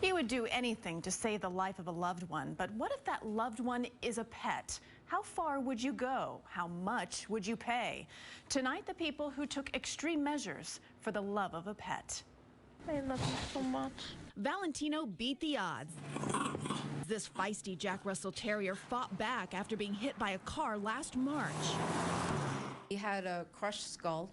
You would do anything to save the life of a loved one, but what if that loved one is a pet? How far would you go? How much would you pay? Tonight, the people who took extreme measures for the love of a pet. I love you so much. Valentino beat the odds. This feisty Jack Russell Terrier fought back after being hit by a car last March. He had a crushed skull.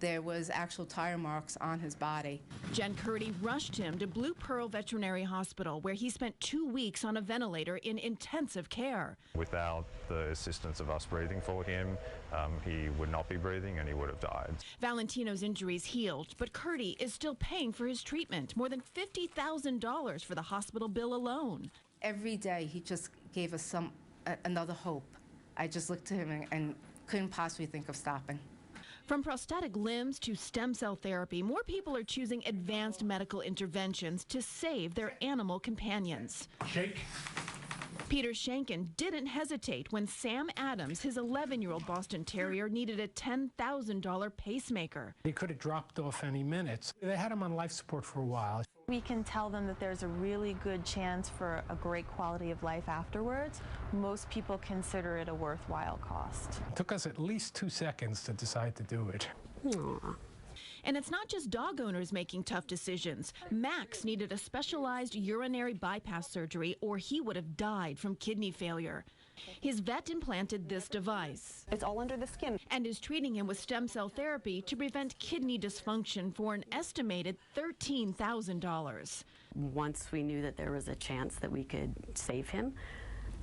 There was actual tire marks on his body. Jen Curdy rushed him to Blue Pearl Veterinary Hospital, where he spent 2 weeks on a ventilator in intensive care. Without the assistance of us breathing for him, he would not be breathing and he would have died. Valentino's injuries healed, but Curdy is still paying for his treatment, more than $50,000 for the hospital bill alone. Every day he just gave us another hope. I just looked to him and couldn't possibly think of stopping. From prosthetic limbs to stem cell therapy, more people are choosing advanced medical interventions to save their animal companions. Shake. Peter Shankin didn't hesitate when Sam Adams, his 11-year-old Boston Terrier, needed a $10,000 pacemaker. He could have dropped off any minute. They had him on life support for a while. We can tell them that there's a really good chance for a great quality of life afterwards. Most people consider it a worthwhile cost. It took us at least 2 seconds to decide to do it. Aww. And it's not just dog owners making tough decisions. Max needed a specialized urinary bypass surgery, or he would have died from kidney failure. His vet implanted this device. It's all under the skin. And is treating him with stem cell therapy to prevent kidney dysfunction for an estimated $13,000. Once we knew that there was a chance that we could save him,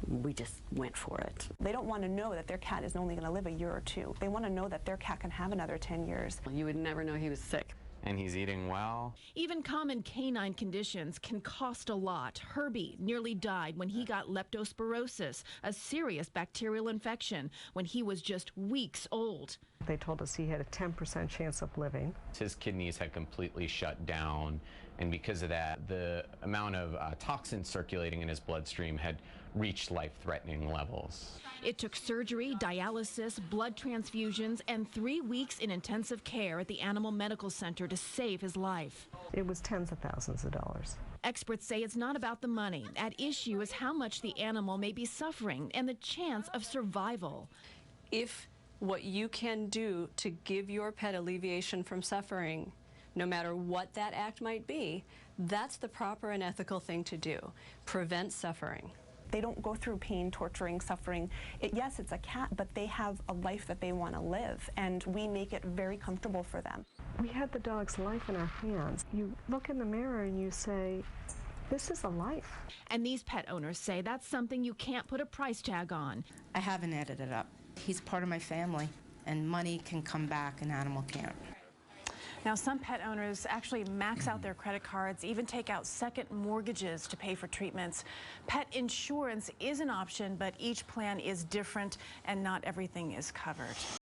we just went for it. They don't want to know that their cat is only going to live a year or two. They want to know that their cat can have another 10 years. You would never know he was sick. And he's eating well. Even common canine conditions can cost a lot. Herbie nearly died when he got leptospirosis, a serious bacterial infection, when he was just weeks old. They told us he had a 10% chance of living. His kidneys had completely shut down, and because of that, the amount of toxins circulating in his bloodstream had reached life-threatening levels. It took surgery, dialysis, blood transfusions, and 3 weeks in intensive care at the Animal Medical Center to save his life. It was tens of thousands of dollars. Experts say it's not about the money. At issue is how much the animal may be suffering and the chance of survival. If what you can do to give your pet alleviation from suffering, no matter what that act might be, that's the proper and ethical thing to do. Prevent suffering. They don't go through pain, torturing, suffering. Yes, it's a cat, but they have a life that they want to live, and we make it very comfortable for them. We had the dog's life in our hands. You look in the mirror and you say, this is a life. And these pet owners say that's something you can't put a price tag on. I haven't added it up. He's part of my family, and money can come back, an animal can't. Now, some pet owners actually max out their credit cards, even take out second mortgages to pay for treatments. Pet insurance is an option, but each plan is different and not everything is covered.